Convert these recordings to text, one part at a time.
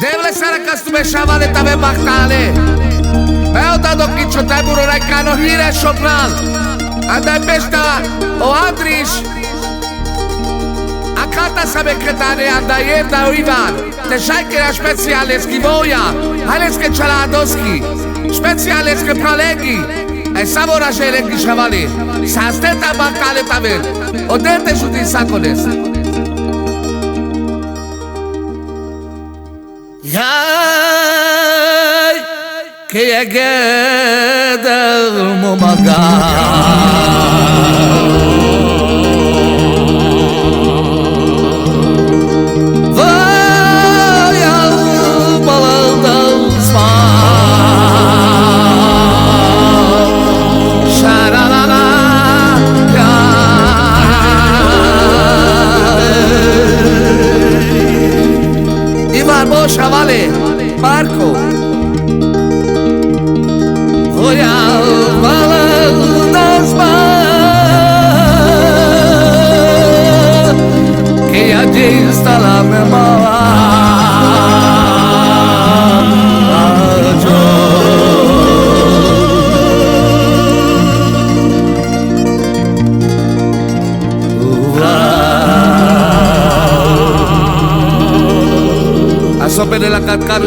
Devle sara kastume shavale tave baktale. Veo dado kicho taburo raikano hire shopral. Andai pesta o Andris. Akata sabe que tare andai erda o Ivan. Te shaikera speciales ki voja. Hales ke chaladoski. Speciales ke pralegi. Ai sabora jelegi shavale. Sasteta baktale tave. Oderte judi sakoles. Yay, que yegeda momaga. Vai ao balanço, xararara, Ivan Bocha, vale. Marco Foi ao balão das mãos que a está lá memória a sopa de la catcar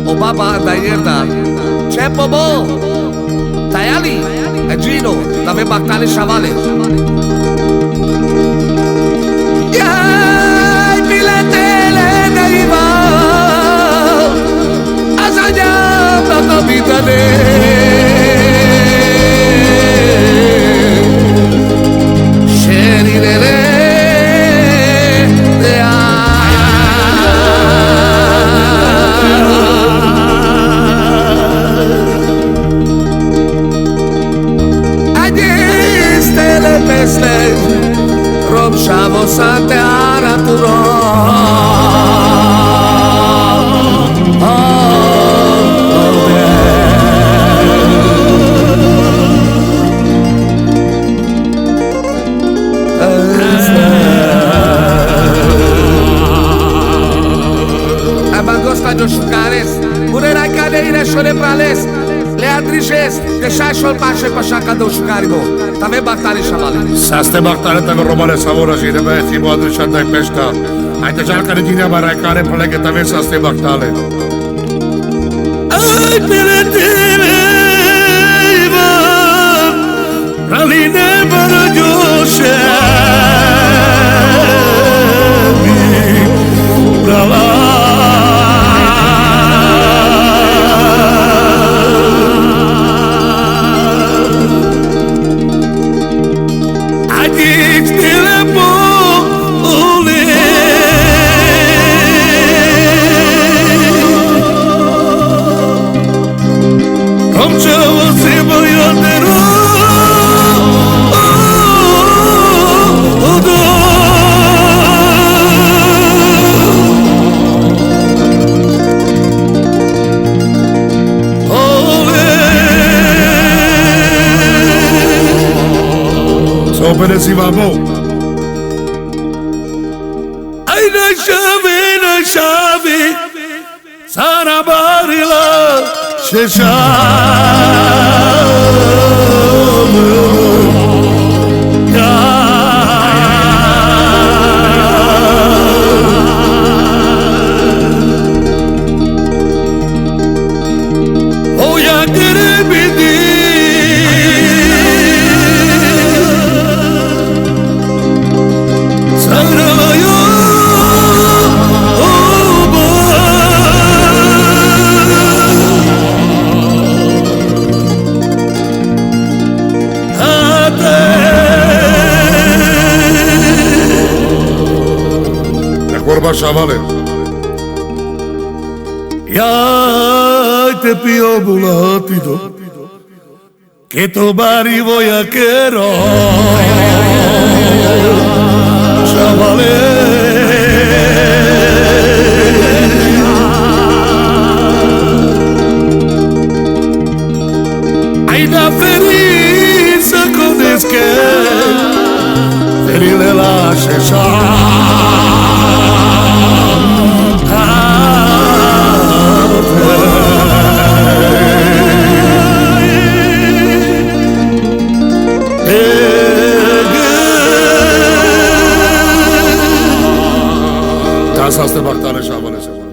o baba da yerda Chepo bo Tayali e Gino tave baktale shavale Yay pilatele naiva Azanyam na kabitane Sherirere Rom shavo sante araturo Abagosta de chucares Murerai cadeira chore prales Leandriges de shashol pashe pashaka do chucaribo Tave baktale shavale Saste baktale tave romale savora jine be thibo adu shandai pesta Aite jalkare jine barai kare palege tave saste baktale Ay tere tere iva Praline bara joshe Brava Operesi vamo Ay na chave Sara barila Corba shavale Ya te pido rápido que tomar y voy a quiero Ay da feliz con que ferile la shesha saste baktale şavale.